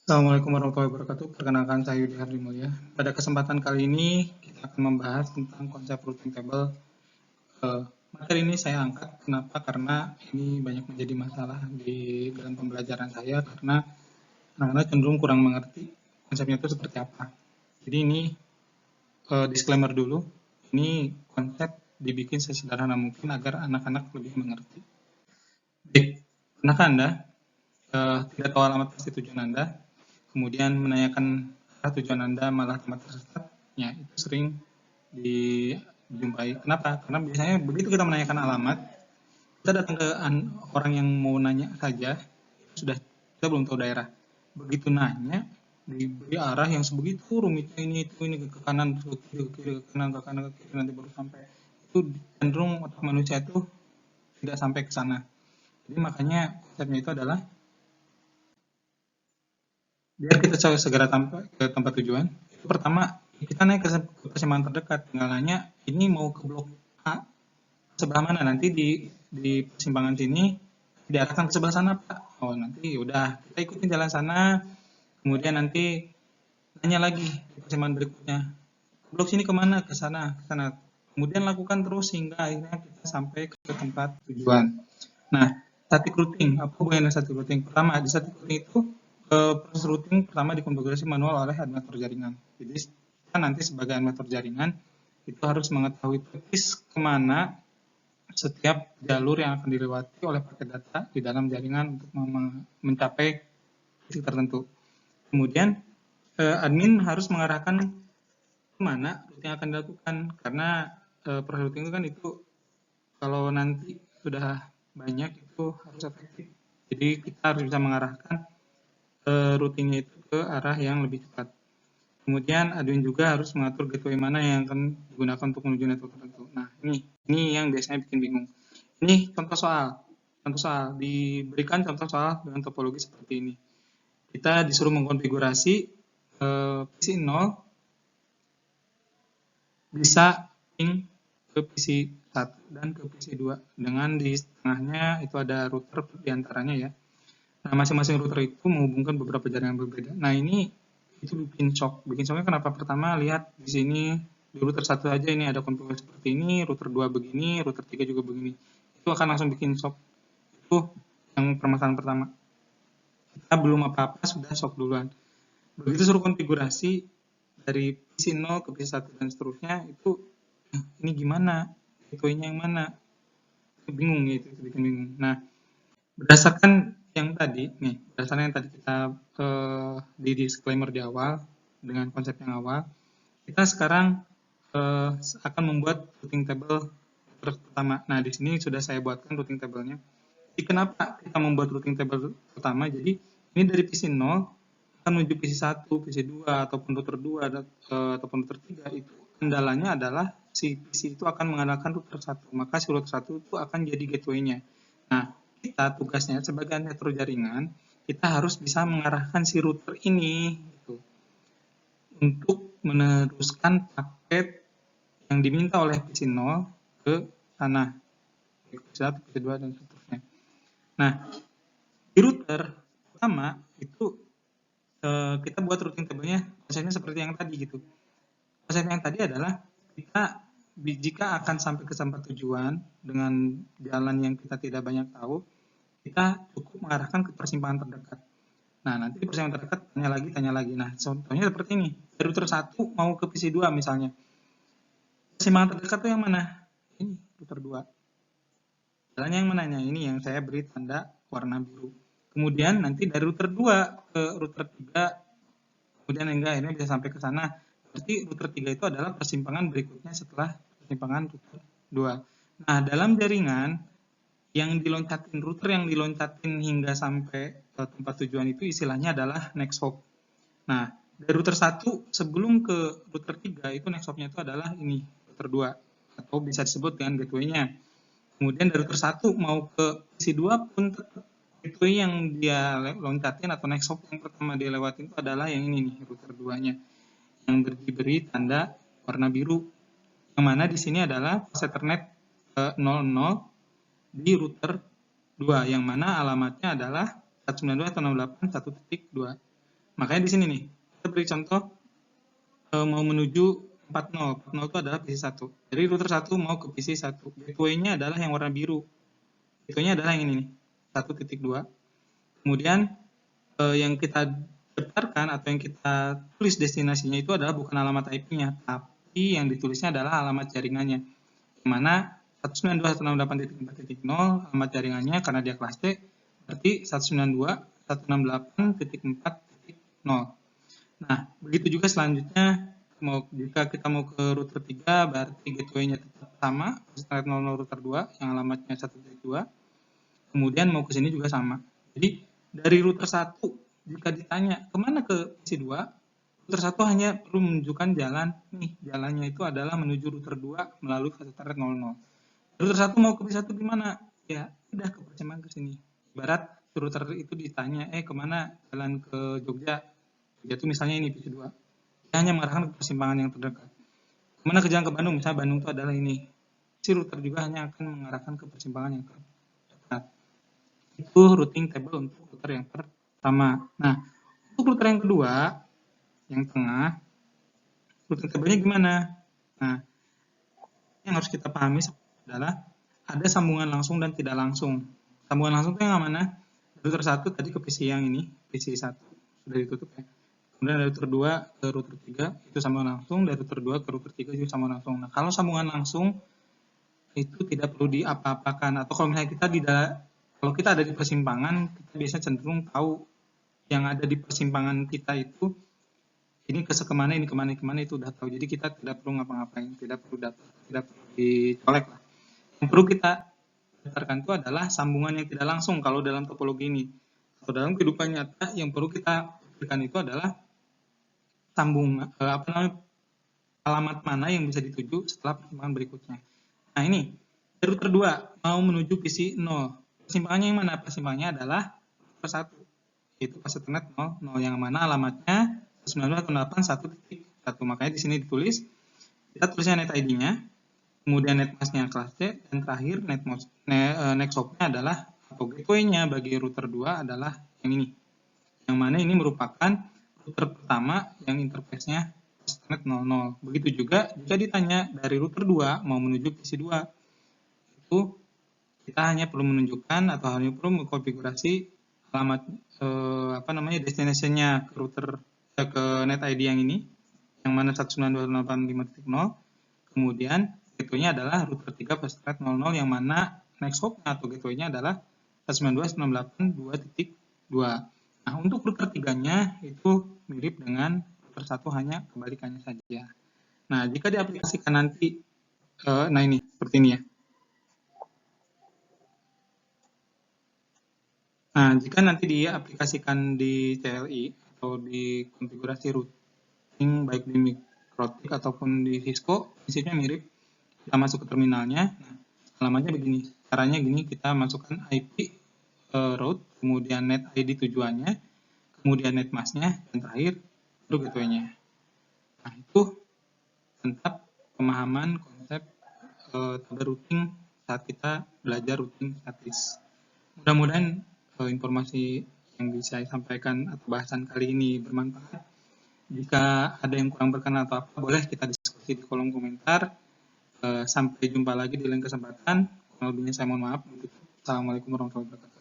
Assalamualaikum warahmatullahi wabarakatuh. Perkenalkan saya Yudi Hardimulya. Pada kesempatan kali ini kita akan membahas tentang konsep routing table. Materi ini saya angkat kenapa? Karena ini banyak menjadi masalah di dalam pembelajaran saya karena anak-anak cenderung kurang mengerti konsepnya itu seperti apa. Jadi ini disclaimer dulu. Ini konsep dibikin sesederhana mungkin agar anak-anak lebih mengerti. Baik, pernahkah Anda tidak tahu alamat pasti tujuan Anda, kemudian menanyakan arah tujuan Anda malah tempat tersesat? Ya, itu sering dijumpai. Kenapa? Karena biasanya begitu kita menanyakan alamat, kita datang ke orang yang mau nanya saja, sudah kita belum tahu daerah. Begitu nanya, diberi arah yang sebegitu rumitnya ini ke kanan, ke kiri, ke kanan, ke kanan, ke kiri, nanti baru sampai. Itu cenderung otak manusia itu tidak sampai ke sana. Jadi makanya konsepnya itu adalah biar kita segera sampai ke tempat tujuan. Itu pertama, kita naik ke persimpangan terdekat, tinggal nanya ini mau ke blok A sebelah mana, nanti di persimpangan sini diarahkan ke sebelah sana Pak. Oh nanti udah kita ikutin jalan sana, kemudian nanti nanya lagi di persimpangan berikutnya, blok sini kemana, ke sana, ke sana. Kemudian lakukan terus hingga akhirnya kita sampai ke tempat tujuan. Nah, static routing, apa hubungannya static routing? Pertama, di static routing itu proses routing pertama dikonfigurasi manual oleh administrator jaringan. Jadi kita nanti sebagai administrator jaringan itu harus mengetahui persis kemana setiap jalur yang akan dilewati oleh paket data di dalam jaringan untuk mencapai titik tertentu. Kemudian admin harus mengarahkan kemana routing akan dilakukan, karena proses routing itu kan itu kalau nanti sudah banyak itu harus efektif. Jadi kita harus bisa mengarahkan routingnya itu ke arah yang lebih cepat. Kemudian admin juga harus mengatur gateway mana yang akan digunakan untuk menuju network tertentu. Nah, ini yang biasanya bikin bingung. Ini contoh soal. Contoh soal diberikan contoh soal dengan topologi seperti ini. Kita disuruh mengkonfigurasi PC 0 bisa ping ke PC 1 dan ke PC 2 dengan di tengahnya itu ada router diantaranya ya. Nah, masing-masing router itu menghubungkan beberapa jaringan berbeda. Nah, ini itu bikin shock. Bikin shocknya kenapa? Pertama, lihat di sini di router 1 aja ini ada konfigurasi seperti ini, router 2 begini, router 3 juga begini. Itu akan langsung bikin shock. Itu yang permasalahan pertama. Kita belum apa-apa sudah shock duluan. Begitu suruh konfigurasi dari PC 0 ke PC 1 dan seterusnya, itu ini gimana? Gateway-nya yang mana? Bingung gitu, bikin bingung. Nah, berdasarkan yang tadi nih, berdasarkan yang tadi kita di disclaimer di awal dengan konsep yang awal, kita sekarang akan membuat routing table pertama. Nah, di sini sudah saya buatkan routing table-nya. Jadi kenapa kita membuat routing table pertama? Jadi ini dari PC 0 akan menuju PC 1, PC 2 ataupun router 2 ataupun router 3 itu kendalanya adalah si PC itu akan mengandalkan router 1. Maka si router 1 itu akan jadi gateway-nya. Nah, kita tugasnya sebagai administrator jaringan, kita harus bisa mengarahkan si router ini gitu, untuk meneruskan paket yang diminta oleh PC 0 ke sana, ke PC 1, PC 2 dan seterusnya. Nah, di router pertama itu kita buat routing table-nya konsepnya seperti yang tadi gitu. Konsep yang tadi adalah kita jika akan sampai ke tempat tujuan dengan jalan yang kita tidak banyak tahu, kita cukup mengarahkan ke persimpangan terdekat. Nah, nanti di persimpangan terdekat tanya lagi. Nah, contohnya seperti ini. Dari router 1 mau ke PC 2 misalnya. Persimpangan terdekat itu yang mana? Ini, router 2. Jalannya yang mananya? Ini yang saya beri tanda warna biru. Kemudian nanti dari router 2 ke router 3, kemudian enggak, akhirnya bisa sampai ke sana. Berarti router 3 itu adalah persimpangan berikutnya setelah persimpangan router 2. Nah, dalam jaringan yang diloncatin, router yang diloncatin hingga sampai ke tempat tujuan itu istilahnya adalah next hop. Nah, dari router 1 sebelum ke router 3 itu next hop-nya itu adalah ini, router 2 atau bisa disebut dengan gateway-nya. Kemudian dari router 1 mau ke PC 2 pun gateway yang dia loncatin atau next hop yang pertama dia lewatin itu adalah yang ini nih, router 2-nya yang diberi tanda warna biru. Yang mana di sini adalah pos Ethernet 00 di router 2 yang mana alamatnya adalah 192.168.1.2. Makanya di sini nih, kita beri contoh mau menuju 40. 40 itu adalah PC 1. Jadi router 1 mau ke PC 1. Gateway-nya adalah yang warna biru. Gateway-nya adalah yang ini nih, 1.2. Kemudian yang kita daftarkan atau yang kita tulis destinasinya itu adalah bukan alamat IP-nya, tapi yang ditulisnya adalah alamat jaringannya. Yang mana 192.168.4.0 alamat jaringannya karena dia kelas C, berarti 192.168.4.0. Nah, begitu juga selanjutnya, jika kita mau ke router 3, berarti gateway-nya tetap sama, Ethernet 00 router 2, yang alamatnya 1.2. Kemudian mau ke sini juga sama. Jadi, dari router 1, jika ditanya kemana ke PC 2, router 1 hanya perlu menunjukkan jalan, nih, jalannya itu adalah menuju router 2 melalui Ethernet 00. Router 1 mau ke PC 1 gimana? Ya, udah ke persimpangan ke sini. Ibarat router itu ditanya, kemana jalan ke Jogja? Yaitu misalnya ini PC 2. Dia hanya mengarahkan ke persimpangan yang terdekat. Kemana ke jalan ke Bandung? Misalnya Bandung itu adalah ini. Si router juga hanya akan mengarahkan ke persimpangan yang terdekat. Itu routing table untuk router yang pertama. Nah, untuk router yang kedua, yang tengah, routing table-nya gimana? Nah, yang harus kita pahami adalah ada sambungan langsung dan tidak langsung. Sambungan langsung itu yang mana? Router 1 tadi ke PC yang ini, PC 1 sudah ditutup ya. Kemudian dari router 2 ke router 3 itu sambungan langsung, dari router 2 ke router 3 juga sambungan langsung. Nah, kalau sambungan langsung itu tidak perlu diapa-apakan, atau kalau misalnya kalau kita ada di persimpangan, kita biasanya cenderung tahu yang ada di persimpangan kita itu ini kemana, ini kemana itu udah tahu. Jadi kita tidak perlu ngapa-ngapain, tidak perlu dicolek lah. Yang perlu kita daftarkan itu adalah sambungan yang tidak langsung kalau dalam topologi ini. Kalau dalam kehidupan nyata yang perlu kita berikan itu adalah alamat mana yang bisa dituju setelah persimpangan berikutnya. Nah, ini router 2 mau menuju PC 0. Persimpangannya yang mana? Persimpangannya adalah router 1, yaitu pas Ethernet 00, yang mana alamatnya 192.168.1. Makanya di sini ditulis, kita tulisnya net ID-nya, kemudian net mask-nya kelas C, dan terakhir next hop-nya adalah atau gateway-nya bagi router 2 adalah yang ini. Yang mana ini merupakan router pertama yang interface-nya Ethernet 00. Begitu juga jika ditanya dari router 2 mau menuju PC 2, itu kita hanya perlu menunjukkan atau hanya perlu mengkonfigurasi alamat destination-nya ke router ke net ID yang ini, yang mana 192.168.5.0. Kemudian gateway-nya adalah router 3 Ethernet 00, yang mana next hop-nya atau gateway-nya adalah 192.168.2.2. Nah, untuk router 3-nya itu mirip dengan router 1, hanya kebalikannya saja. Nah, jika diaplikasikan nanti, nah ini, seperti ini ya. Nah, jika nanti diaplikasikan di CLI atau di konfigurasi routing, baik di Mikrotik ataupun di Cisco, prinsipnya mirip. Kita masuk ke terminalnya, nah, alamatnya begini. Caranya gini, kita masukkan IP route, kemudian net ID tujuannya, kemudian net mask-nya, dan terakhir baru gateway-nya. Nah, itu tentang pemahaman konsep table routing saat kita belajar routing statis. Mudah-mudahan informasi yang bisa saya sampaikan atau bahasan kali ini bermanfaat. Jika ada yang kurang berkenan atau apa, boleh kita diskusi di kolom komentar. Sampai jumpa lagi di lain kesempatan. Kurang lebihnya saya mohon maaf. Assalamualaikum warahmatullahi wabarakatuh.